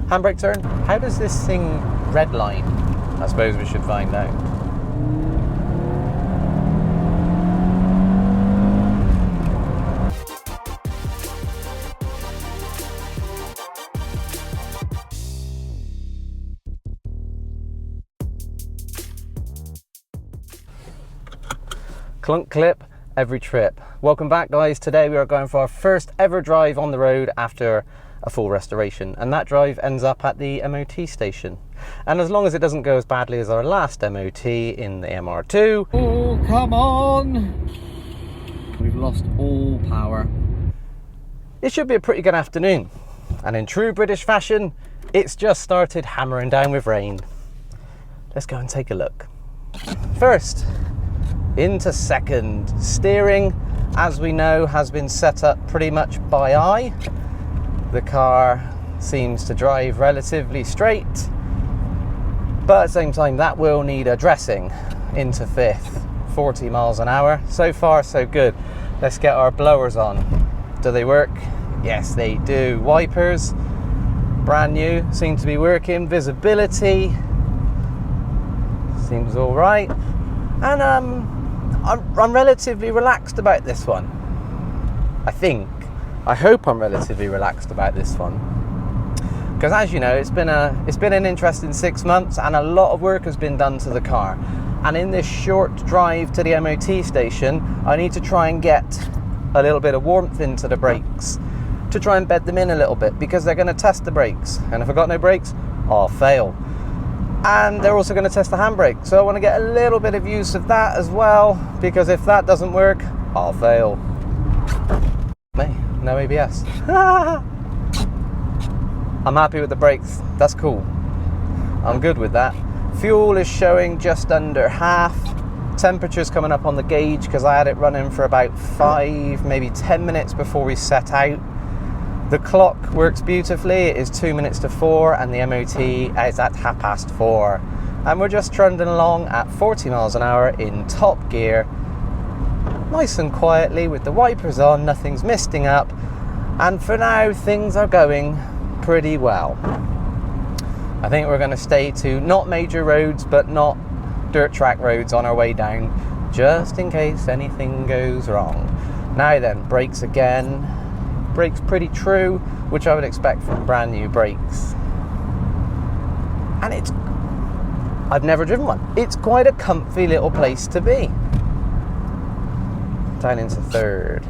Handbrake turn. How does this thing redline? I suppose we should find out. Clunk clip every trip. Welcome back, guys. Today we are going for our first ever drive on the road after a full restoration, and that drive ends up at the MOT station. And as long as it doesn't go as badly as our last MOT in the MR2. Oh, come on! We've lost all power. It should be a pretty good afternoon, and in true British fashion, it's just started hammering down with rain. Let's go and take a look. First, into second. Steering, as we know, has been set up pretty much by eye. The car seems to drive relatively straight, but at the same time that will need addressing. Into fifth, 40 miles an hour. So far so good. Let's get our blowers on. Do they work? Yes, they do. Wipers, brand new, seem to be working. Visibility seems all right, and I'm relatively relaxed about this one. I hope I'm relatively relaxed about this one, because as you know, it's been an interesting 6 months, and a lot of work has been done to the car. And in this short drive to the MOT station, I need to try and get a little bit of warmth into the brakes, to try and bed them in a little bit, because they're going to test the brakes, and if I've got no brakes, I'll fail. And they're also going to test the handbrake, so I want to get a little bit of use of that as well, because if that doesn't work, I'll fail. Hey, no ABS. I'm happy with the brakes, that's cool. I'm good with that. Fuel is showing just under half. Temperature's coming up on the gauge because I had it running for about 5, maybe 10 minutes before we set out. The clock works beautifully. It is 2 minutes to 4, and the MOT is at 4:30. And we're just trundling along at 40 miles an hour in top gear, nice and quietly with the wipers on, nothing's misting up, and for now things are going pretty well. I think we're going to stay to not major roads but not dirt track roads on our way down, just in case anything goes wrong. Now then, brakes again. Brakes pretty true, which I would expect from brand new brakes. And I've never driven one. It's quite a comfy little place to be. Down into third.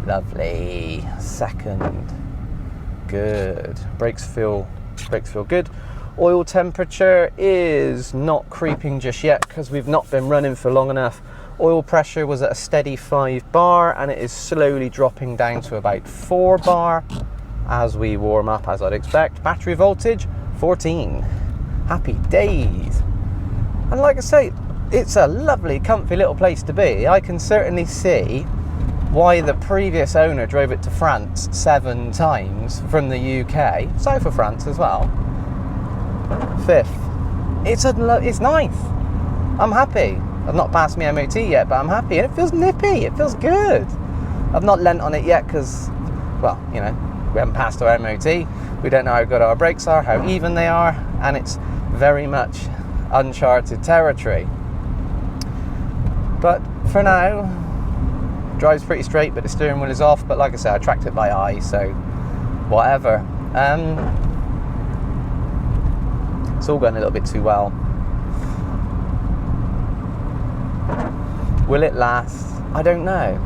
Lovely. Second. Good. Brakes feel good. Oil temperature is not creeping just yet because we've not been running for long enough. Oil pressure was at a steady 5 bar, and it is slowly dropping down to about 4 bar as we warm up, as I'd expect. Battery voltage 14. Happy days. And like I say, it's a lovely, comfy little place to be. I can certainly see why the previous owner drove it to France 7 times from the UK, south of France as well. Fifth. It's nice. I'm happy. I've not passed my MOT yet, but I'm happy, and it feels nippy, it feels good. I've not lent on it yet because, well, you know, we haven't passed our MOT, we don't know how good our brakes are, how even they are, and it's very much uncharted territory. But for now, drives pretty straight, but the steering wheel is off, but like I said, I tracked it by eye, so whatever. It's all going a little bit too well. Will it last? I don't know.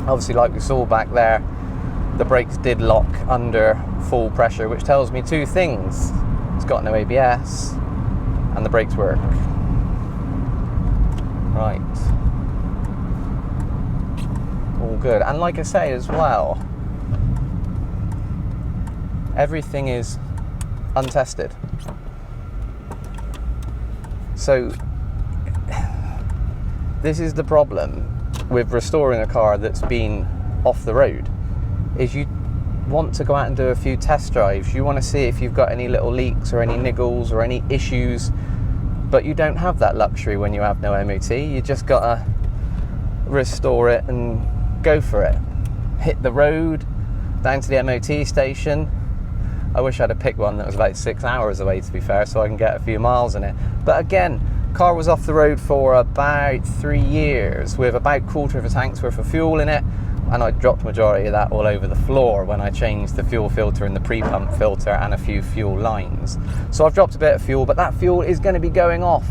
Obviously, like we saw back there, the brakes did lock under full pressure, which tells me 2 things. It's got no ABS, and the brakes work. Right. All good. And like I say as well, everything is untested. So this is the problem with restoring a car that's been off the road, is you want to go out and do a few test drives. You want to see if you've got any little leaks or any niggles or any issues, but you don't have that luxury when you have no MOT. You just got to restore it and go for it. Hit the road, down to the MOT station. I wish I'd have picked one that was about 6 hours away, to be fair, so I can get a few miles in it. But again, car was off the road for about 3 years with about quarter of a tank's worth of fuel in it, and I dropped majority of that all over the floor when I changed the fuel filter and the pre-pump filter and a few fuel lines. So I've dropped a bit of fuel, but that fuel is going to be going off.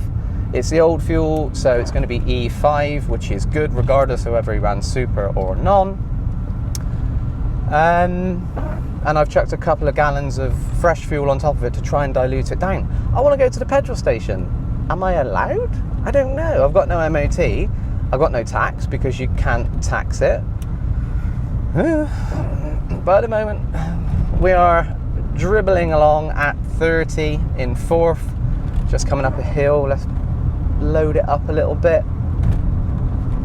It's the old fuel, so it's going to be E5, which is good regardless of whether you ran super or non. And I've chucked a couple of gallons of fresh fuel on top of it to try and dilute it down. I want to go to the petrol sation. Am I allowed? I don't know. I've got no MOT. I've got no tax because you can't tax it. But at the moment, we are dribbling along at 30 in fourth, just coming up a hill. Let's load it up a little bit.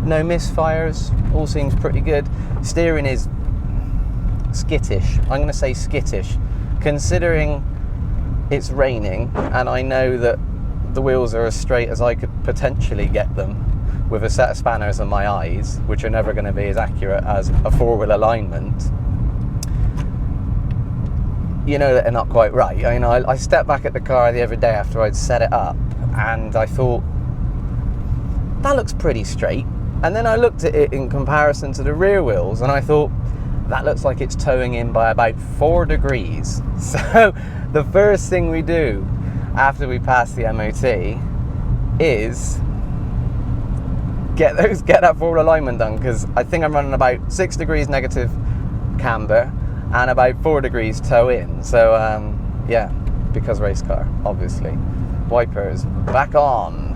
No misfires, all seems pretty good. Steering is skittish. I'm going to say skittish, considering it's raining and I know that the wheels are as straight as I could potentially get them with a set of spanners on my eyes, which are never going to be as accurate as a four-wheel alignment. You know that they're not quite right. I mean, I stepped back at the car the other day after I'd set it up and I thought, that looks pretty straight. And then I looked at it in comparison to the rear wheels and I thought, that looks like it's towing in by about 4 degrees. So the first thing we do after we pass the MOT is get that forward alignment done, because I think I'm running about 6 degrees negative camber and about 4 degrees toe in. So yeah, because race car, obviously. Wipers back on.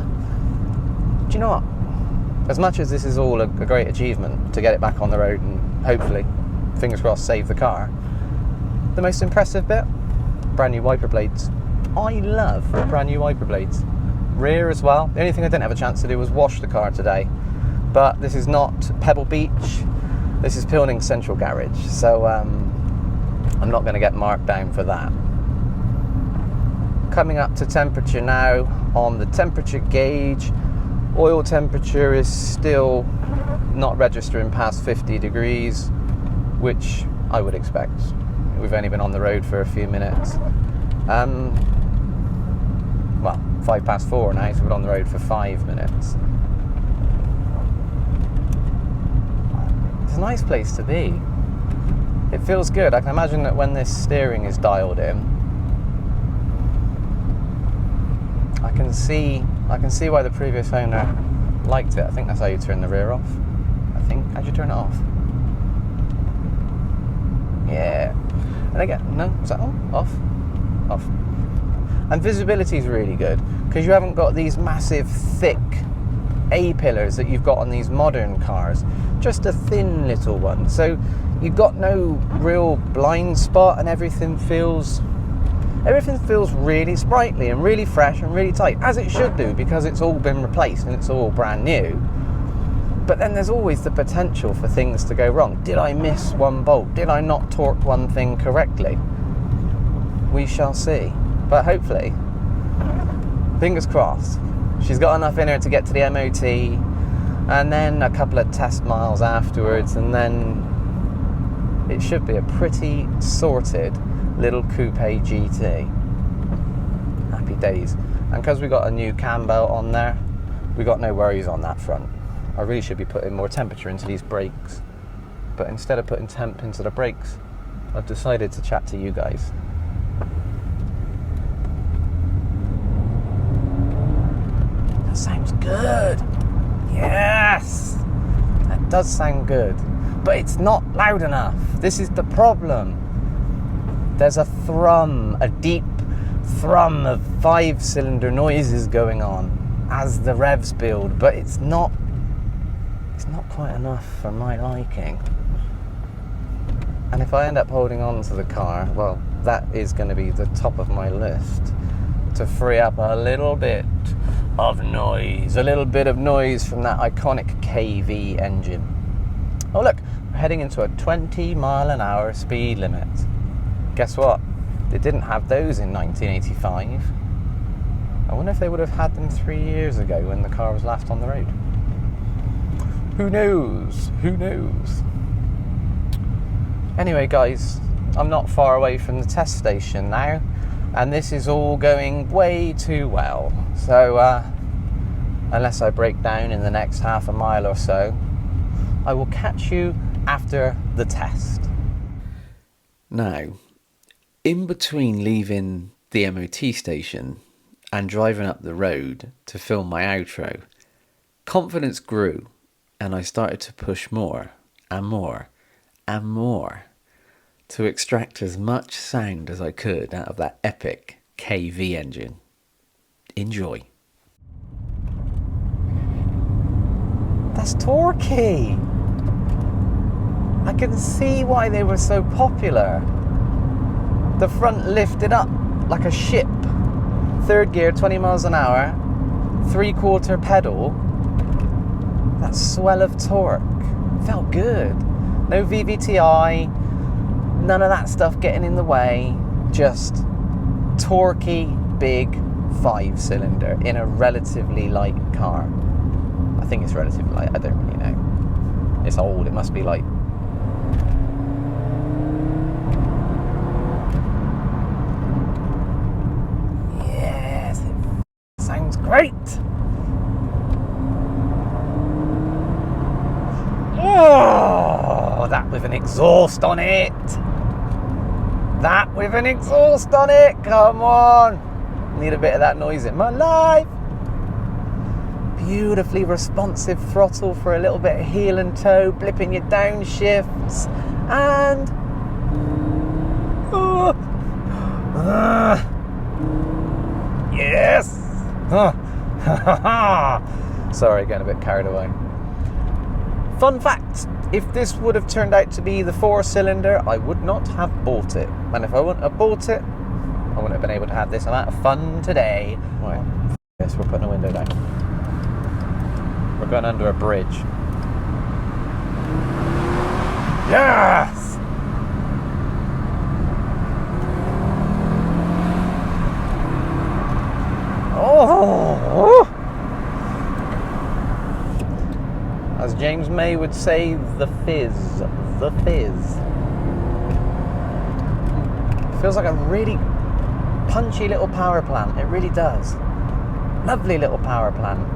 Do you know what? As much as this is all a great achievement to get it back on the road and hopefully, fingers crossed, save the car, the most impressive bit, brand new wiper blades. I love brand new wiper blades. Rear as well. The only thing I didn't have a chance to do was wash the car today, but this is not Pebble Beach, this is Pilning Central Garage, so I'm not going to get marked down for that. Coming up to temperature now on the temperature gauge. Oil temperature is still not registering past 50 degrees, which I would expect. We've only been on the road for a few minutes. Well, 4:05 now, so we're on the road for 5 minutes. It's a nice place to be. It feels good. I can imagine that when this steering is dialed in, I can see why the previous owner liked it. I think that's how you turn the rear off. How'd you turn it off? Yeah. And again, no, is that on? Off? Off. And visibility is really good because you haven't got these massive, thick A-pillars that you've got on these modern cars. Just a thin little one. So you've got no real blind spot and everything feels really sprightly and really fresh and really tight, as it should do because it's all been replaced and it's all brand new. But then there's always the potential for things to go wrong. Did I miss one bolt? Did I not torque one thing correctly? We shall see. But hopefully, fingers crossed, she's got enough in her to get to the MOT and then a couple of test miles afterwards, and then it should be a pretty sorted little Coupe GT. Happy days. And because we got a new cam belt on there, we got no worries on that front. I really should be putting more temperature into these brakes, but instead of putting temp into the brakes, I've decided to chat to you guys. That sounds good. Yes, that does sound good, but it's not loud enough. This is the problem. There's a thrum, a deep thrum of 5-cylinder noises going on as the revs build, but it's not quite enough for my liking. And if I end up holding on to the car, well, that is going to be the top of my list, to free up a little bit of noise from that iconic KV engine. Oh look, we're heading into a 20-mile-an-hour speed limit. Guess what? They didn't have those in 1985. I wonder if they would have had them 3 years ago when the car was last on the road. Who knows? Who knows? Anyway guys, I'm not far away from the test station now, and this is all going way too well. So unless I break down in the next half a mile or so, I will catch you after the test. Now, in between leaving the MOT station and driving up the road to film my outro, confidence grew and I started to push more and more and more to extract as much sound as I could out of that epic KV engine. Enjoy. That's torquey. I can see why they were so popular. The front lifted up like a ship. Third gear, 20 miles an hour, 3/4 pedal. That swell of torque. Felt good. No VVTi, none of that stuff getting in the way. Just torquey, big 5-cylinder in a relatively light car. I think it's relatively light, I don't really know. It's old, it must be light. Yes, it sounds great. Oh, that with an exhaust on it. That with an exhaust on it, come on. Need a bit of that noise in my life. Beautifully responsive throttle for a little bit of heel and toe, blipping your downshifts, and yes. Sorry, getting a bit carried away. Fun fact, if this would have turned out to be the 4-cylinder, I would not have bought it. And if I wouldn't have bought it, I wouldn't have been able to have this amount of fun today. Right, yes, we're putting a window down. We're going under a bridge. Yes! Oh! As James May would say, the fizz. The fizz. It feels like a really punchy little power plant. It really does. Lovely little power plant.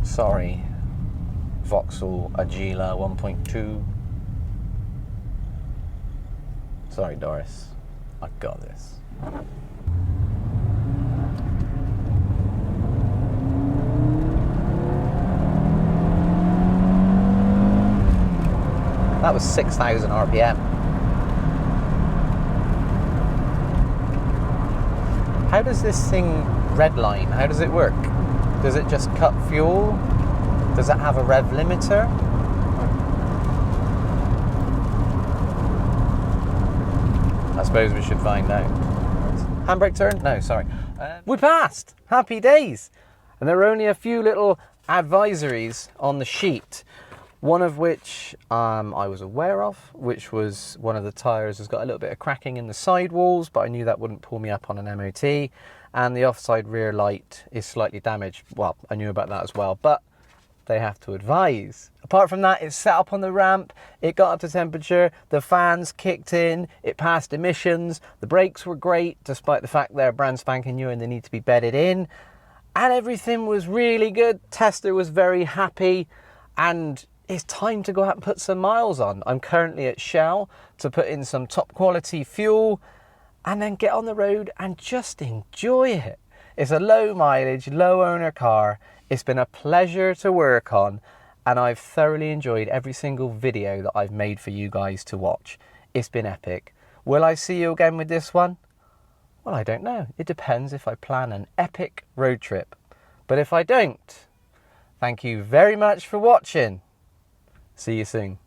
Sorry, Vauxhall Agila 1.2. Sorry, Doris. I got this. That was 6,000 RPM. How does this thing redline? How does it work? Does it just cut fuel? Does it have a rev limiter? I suppose we should find out. Handbrake turn? No, sorry. We passed! Happy days! And there are only a few little advisories on the sheet. One of which I was aware of, which was one of the tyres has got a little bit of cracking in the sidewalls, but I knew that wouldn't pull me up on an MOT. And the offside rear light is slightly damaged. Well, I knew about that as well, but they have to advise. Apart from that, it's set up on the ramp, it got up to temperature, the fans kicked in, it passed emissions, the brakes were great, despite the fact they're brand spanking new and they need to be bedded in. And everything was really good. Tester was very happy, and it's time to go out and put some miles on. I'm currently at Shell to put in some top quality fuel and then get on the road and just enjoy it. It's a low mileage, low owner car. It's been a pleasure to work on, and I've thoroughly enjoyed every single video that I've made for you guys to watch. It's been epic. Will I see you again with this one? Well, I don't know. It depends if I plan an epic road trip. But if I don't, thank you very much for watching. See you soon.